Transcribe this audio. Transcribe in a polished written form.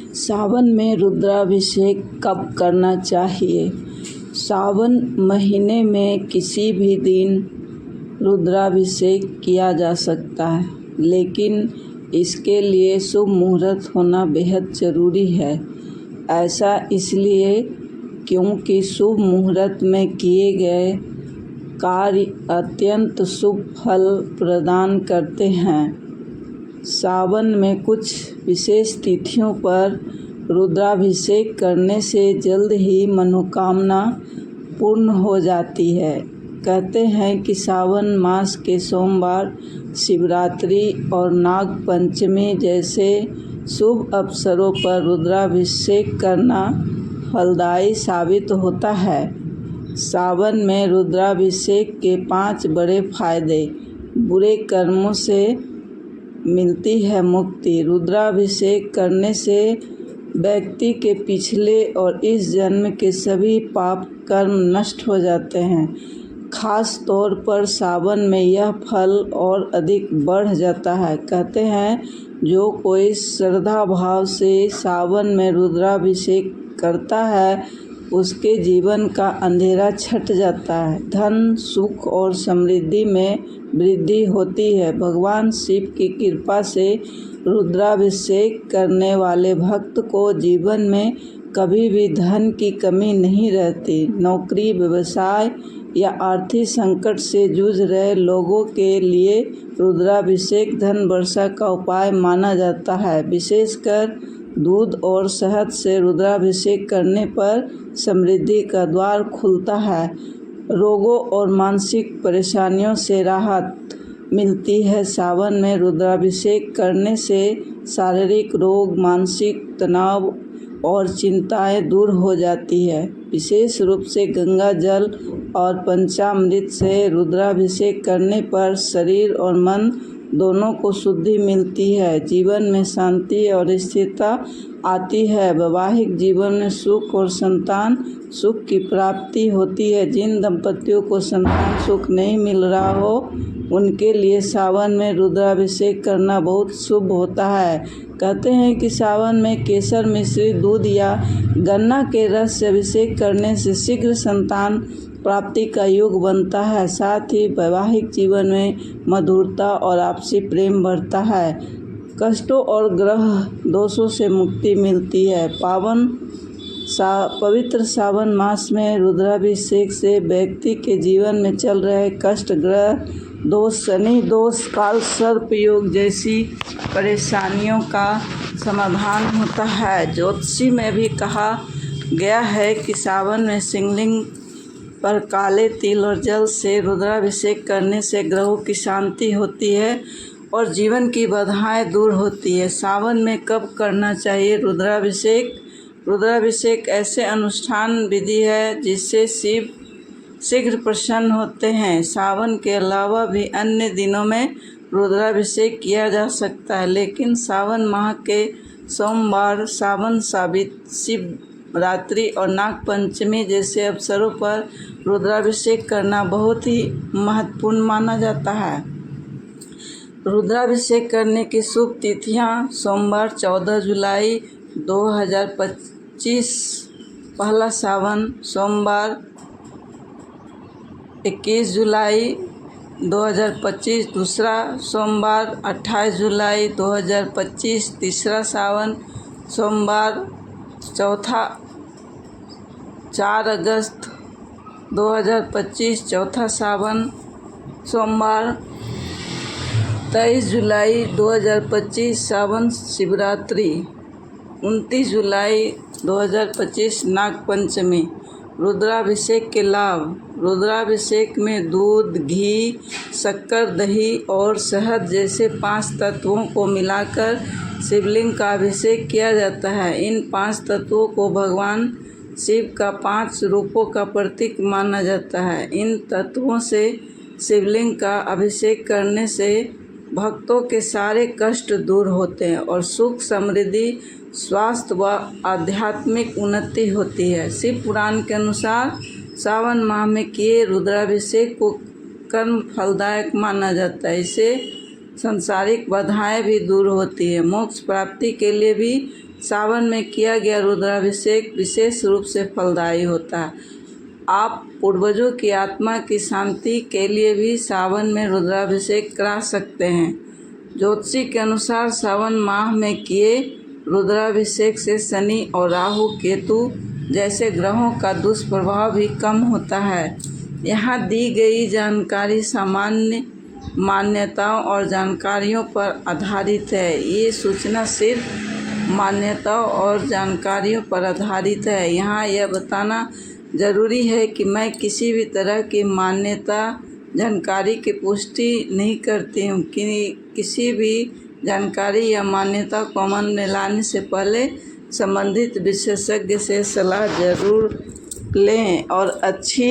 सावन में रुद्राभिषेक कब करना चाहिए? सावन महीने में किसी भी दिन रुद्राभिषेक किया जा सकता है, लेकिन इसके लिए शुभ मुहूर्त होना बेहद ज़रूरी है। ऐसा इसलिए क्योंकि शुभ मुहूर्त में किए गए कार्य अत्यंत शुभ फल प्रदान करते हैं। सावन में कुछ विशेष तिथियों पर रुद्राभिषेक करने से जल्द ही मनोकामना पूर्ण हो जाती है। कहते हैं कि सावन मास के सोमवार, शिवरात्रि और नाग पंचमी जैसे शुभ अवसरों पर रुद्राभिषेक करना फलदायी साबित होता है। सावन में रुद्राभिषेक के 5 बड़े फायदे। बुरे कर्मों से मिलती है मुक्ति। रुद्राभिषेक करने से व्यक्ति के पिछले और इस जन्म के सभी पाप कर्म नष्ट हो जाते हैं। खास तौर पर सावन में यह फल और अधिक बढ़ जाता है। कहते हैं जो कोई श्रद्धा भाव से सावन में रुद्राभिषेक करता है, उसके जीवन का अंधेरा छट जाता है। धन, सुख और समृद्धि में वृद्धि होती है। भगवान शिव की कृपा से रुद्राभिषेक करने वाले भक्त को जीवन में कभी भी धन की कमी नहीं रहती। नौकरी, व्यवसाय या आर्थिक संकट से जूझ रहे लोगों के लिए रुद्राभिषेक धन वर्षा का उपाय माना जाता है। विशेषकर दूध और शहद से रुद्राभिषेक करने पर समृद्धि का द्वार खुलता है। रोगों और मानसिक परेशानियों से राहत मिलती है। सावन में रुद्राभिषेक करने से शारीरिक रोग, मानसिक तनाव और चिंताएं दूर हो जाती है। विशेष रूप से गंगा जल और पंचामृत से रुद्राभिषेक करने पर शरीर और मन दोनों को शुद्धि मिलती है। जीवन में शांति और स्थिरता आती है। वैवाहिक जीवन में सुख और संतान सुख की प्राप्ति होती है। जिन दंपतियों को संतान सुख नहीं मिल रहा हो, उनके लिए सावन में रुद्राभिषेक करना बहुत शुभ होता है। कहते हैं कि सावन में केसर मिश्रित दूध या गन्ना के रस से अभिषेक करने से शीघ्र संतान प्राप्ति का योग बनता है। साथ ही वैवाहिक जीवन में मधुरता और आपसी प्रेम बढ़ता है। कष्टों और ग्रह दोषों से मुक्ति मिलती है। पवित्र सावन मास में रुद्राभिषेक से व्यक्ति के जीवन में चल रहे कष्ट, ग्रह दोष, शनि दोष, काल सर्प योग जैसी परेशानियों का समाधान होता है। ज्योतिषी में भी कहा गया है कि सावन में शिवलिंग पर काले तिल और जल से रुद्राभिषेक करने से ग्रहों की शांति होती है और जीवन की बाधाएं दूर होती है। सावन में कब करना चाहिए रुद्राभिषेक? रुद्राभिषेक ऐसे अनुष्ठान विधि है जिससे शिव शीघ्र प्रसन्न होते हैं। सावन के अलावा भी अन्य दिनों में रुद्राभिषेक किया जा सकता है, लेकिन सावन माह के सोमवार, सावन साबित, शिवरात्रि और नाग पंचमी जैसे अवसरों पर रुद्राभिषेक करना बहुत ही महत्वपूर्ण माना जाता है। रुद्राभिषेक करने की शुभ तिथियां: सोमवार 14 जुलाई 2025 पहला सावन, सोमवार 21 जुलाई 2025 दूसरा सोमवार, 28 जुलाई 2025 तीसरा सावन, सोमवार 4 अगस्त 2025 चौथा सावन, सोमवार 23 जुलाई 2025 सावन शिवरात्रि, 29 जुलाई 2025 नाग पंचमी। रुद्राभिषेक के लाभ: रुद्राभिषेक में दूध, घी, शक्कर, दही और शहद जैसे 5 तत्वों को मिलाकर शिवलिंग का अभिषेक किया जाता है। इन 5 तत्वों को भगवान शिव का 5 रूपों का प्रतीक माना जाता है। इन तत्वों से शिवलिंग का अभिषेक करने से भक्तों के सारे कष्ट दूर होते हैं और सुख, समृद्धि, स्वास्थ्य व आध्यात्मिक उन्नति होती है। शिव पुराण के अनुसार सावन माह में किए रुद्राभिषेक को कर्म फलदायक माना जाता है। इससे सांसारिक बाधाएं भी दूर होती है। मोक्ष प्राप्ति के लिए भी सावन में किया गया रुद्राभिषेक विशेष रूप से फलदायी होता है। आप पूर्वजों की आत्मा की शांति के लिए भी सावन में रुद्राभिषेक करा सकते हैं। ज्योतिषी के अनुसार सावन माह में किए रुद्राभिषेक से शनि और राहु केतु जैसे ग्रहों का दुष्प्रभाव भी कम होता है। यहाँ दी गई जानकारी सामान्य मान्यताओं और जानकारियों पर आधारित है। ये सूचना सिर्फ मान्यताओं और जानकारियों पर आधारित है। यहाँ यह बताना ज़रूरी है कि मैं किसी भी तरह की मान्यता जानकारी की पुष्टि नहीं करती हूँ। किसी भी जानकारी या मान्यता को अमल में लाने से पहले संबंधित विशेषज्ञ से सलाह ज़रूर लें और अच्छी